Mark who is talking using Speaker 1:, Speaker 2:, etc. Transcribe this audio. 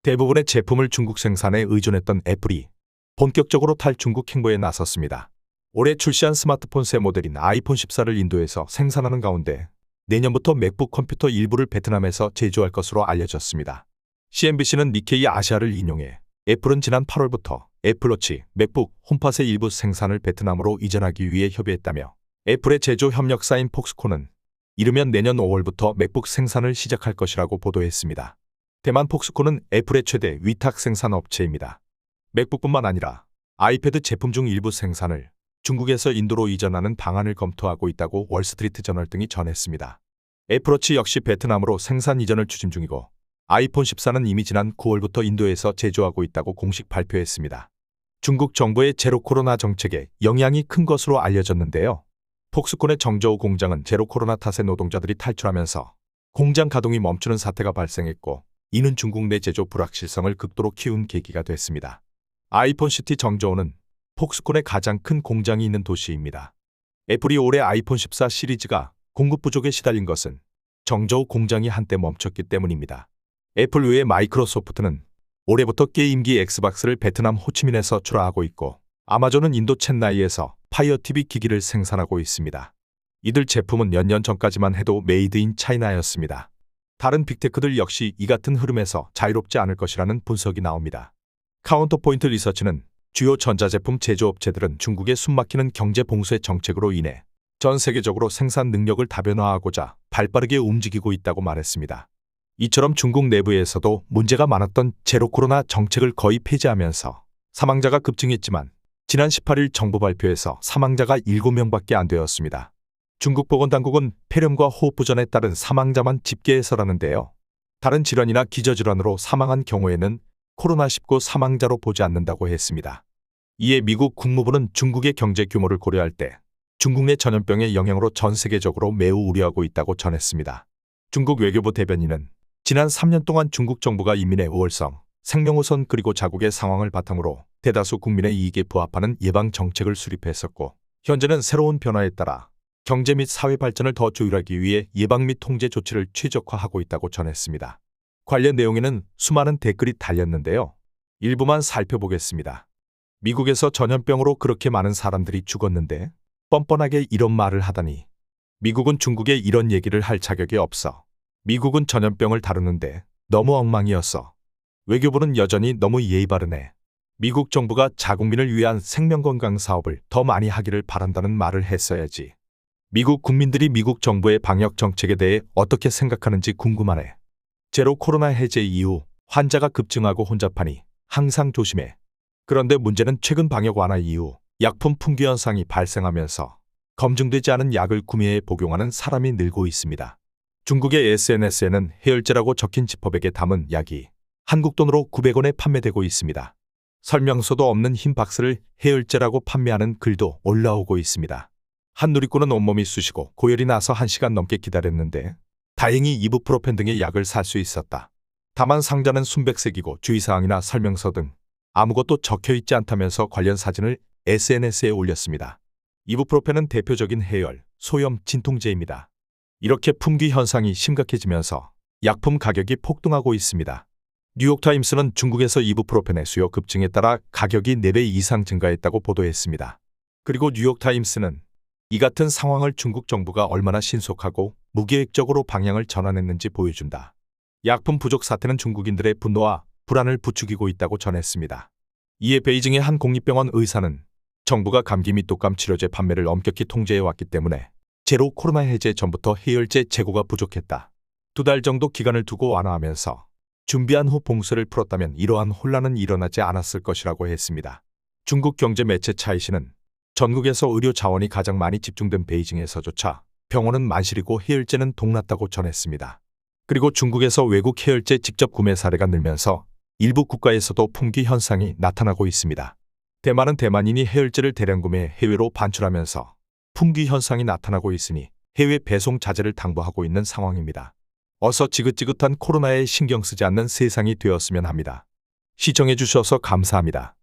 Speaker 1: 대부분의 제품을 중국 생산에 의존했던 애플이 본격적으로 탈중국 행보에 나섰습니다. 올해 출시한 스마트폰 새 모델인 아이폰 14를 인도에서 생산하는 가운데 내년부터 맥북 컴퓨터 일부를 베트남에서 제조할 것으로 알려졌습니다. CNBC는 니케이 아시아를 인용해 애플은 지난 8월부터 애플워치, 맥북, 홈팟의 일부 생산을 베트남으로 이전하기 위해 협의했다며 애플의 제조 협력사인 폭스콘은 이르면 내년 5월부터 맥북 생산을 시작할 것이라고 보도했습니다. 대만 폭스콘은 애플의 최대 위탁 생산 업체입니다. 맥북뿐만 아니라 아이패드 제품 중 일부 생산을 중국에서 인도로 이전하는 방안을 검토하고 있다고 월스트리트 저널 등이 전했습니다. 애플워치 역시 베트남으로 생산 이전을 추진 중이고 아이폰 14는 이미 지난 9월부터 인도에서 제조하고 있다고 공식 발표했습니다. 중국 정부의 제로 코로나 정책에 영향이 큰 것으로 알려졌는데요. 폭스콘의 정저우 공장은 제로 코로나 탓에 노동자들이 탈출하면서 공장 가동이 멈추는 사태가 발생했고 이는 중국 내 제조 불확실성을 극도로 키운 계기가 됐습니다. 아이폰 시티 정저우는 폭스콘의 가장 큰 공장이 있는 도시입니다. 애플이 올해 아이폰 14 시리즈가 공급 부족에 시달린 것은 정저우 공장이 한때 멈췄기 때문입니다. 애플 외에 마이크로소프트는 올해부터 게임기 엑스박스를 베트남 호치민에서 출하하고 있고 아마존은 인도 첸나이에서 파이어 TV 기기를 생산하고 있습니다. 이들 제품은 몇 년 전까지만 해도 메이드 인 차이나였습니다. 다른 빅테크들 역시 이 같은 흐름에서 자유롭지 않을 것이라는 분석이 나옵니다. 카운터포인트 리서치는 주요 전자제품 제조업체들은 중국의 숨막히는 경제 봉쇄 정책으로 인해 전 세계적으로 생산 능력을 다변화하고자 발빠르게 움직이고 있다고 말했습니다. 이처럼 중국 내부에서도 문제가 많았던 제로 코로나 정책을 거의 폐지하면서 사망자가 급증했지만 지난 18일 정부 발표에서 사망자가 7명밖에 안 되었습니다. 중국 보건당국은 폐렴과 호흡부전에 따른 사망자만 집계해서라는데요. 다른 질환이나 기저질환으로 사망한 경우에는 코로나19 사망자로 보지 않는다고 했습니다. 이에 미국 국무부는 중국의 경제 규모를 고려할 때 중국 내 전염병의 영향으로 전 세계적으로 매우 우려하고 있다고 전했습니다. 중국 외교부 대변인은 지난 3년 동안 중국 정부가 인민의 우월성, 생명우선 그리고 자국의 상황을 바탕으로 대다수 국민의 이익에 부합하는 예방 정책을 수립했었고 현재는 새로운 변화에 따라 경제 및 사회 발전을 더 조율하기 위해 예방 및 통제 조치를 최적화하고 있다고 전했습니다. 관련 내용에는 수많은 댓글이 달렸는데요. 일부만 살펴보겠습니다. 미국에서 전염병으로 그렇게 많은 사람들이 죽었는데 뻔뻔하게 이런 말을 하다니. 미국은 중국에 이런 얘기를 할 자격이 없어. 미국은 전염병을 다루는데 너무 엉망이었어. 외교부는 여전히 너무 예의 바르네. 미국 정부가 자국민을 위한 생명건강 사업을 더 많이 하기를 바란다는 말을 했어야지. 미국 국민들이 미국 정부의 방역 정책에 대해 어떻게 생각하는지 궁금하네. 제로 코로나 해제 이후 환자가 급증하고 혼잡하니 항상 조심해. 그런데 문제는 최근 방역 완화 이후 약품 품귀 현상이 발생하면서 검증되지 않은 약을 구매해 복용하는 사람이 늘고 있습니다. 중국의 SNS에는 해열제라고 적힌 지퍼백에 담은 약이 한국 돈으로 900원에 판매되고 있습니다. 설명서도 없는 흰 박스를 해열제라고 판매하는 글도 올라오고 있습니다. 한 누리꾼은 온몸이 쑤시고 고열이 나서 1시간 넘게 기다렸는데 다행히 이부프로펜 등의 약을 살 수 있었다. 다만 상자는 순백색이고 주의사항이나 설명서 등 아무것도 적혀있지 않다면서 관련 사진을 SNS에 올렸습니다. 이부프로펜은 대표적인 해열, 소염, 진통제입니다. 이렇게 품귀 현상이 심각해지면서 약품 가격이 폭등하고 있습니다. 뉴욕타임스는 중국에서 이부프로펜의 수요 급증에 따라 가격이 4배 이상 증가했다고 보도했습니다. 그리고 뉴욕타임스는 이 같은 상황을 중국 정부가 얼마나 신속하고 무계획적으로 방향을 전환했는지 보여준다. 약품 부족 사태는 중국인들의 분노와 불안을 부추기고 있다고 전했습니다. 이에 베이징의 한 공립병원 의사는 정부가 감기 및 독감 치료제 판매를 엄격히 통제해왔기 때문에 제로 코로나 해제 전부터 해열제 재고가 부족했다. 2달 정도 기간을 두고 완화하면서 준비한 후 봉쇄를 풀었다면 이러한 혼란은 일어나지 않았을 것이라고 했습니다. 중국 경제 매체 차이시는 전국에서 의료 자원이 가장 많이 집중된 베이징에서조차 병원은 만실이고 해열제는 동났다고 전했습니다. 그리고 중국에서 외국 해열제 직접 구매 사례가 늘면서 일부 국가에서도 품귀 현상이 나타나고 있습니다. 대만은 대만인이 해열제를 대량 구매해 해외로 반출하면서 품귀 현상이 나타나고 있으니 해외 배송 자제를 당부하고 있는 상황입니다. 어서 지긋지긋한 코로나에 신경 쓰지 않는 세상이 되었으면 합니다. 시청해 주셔서 감사합니다.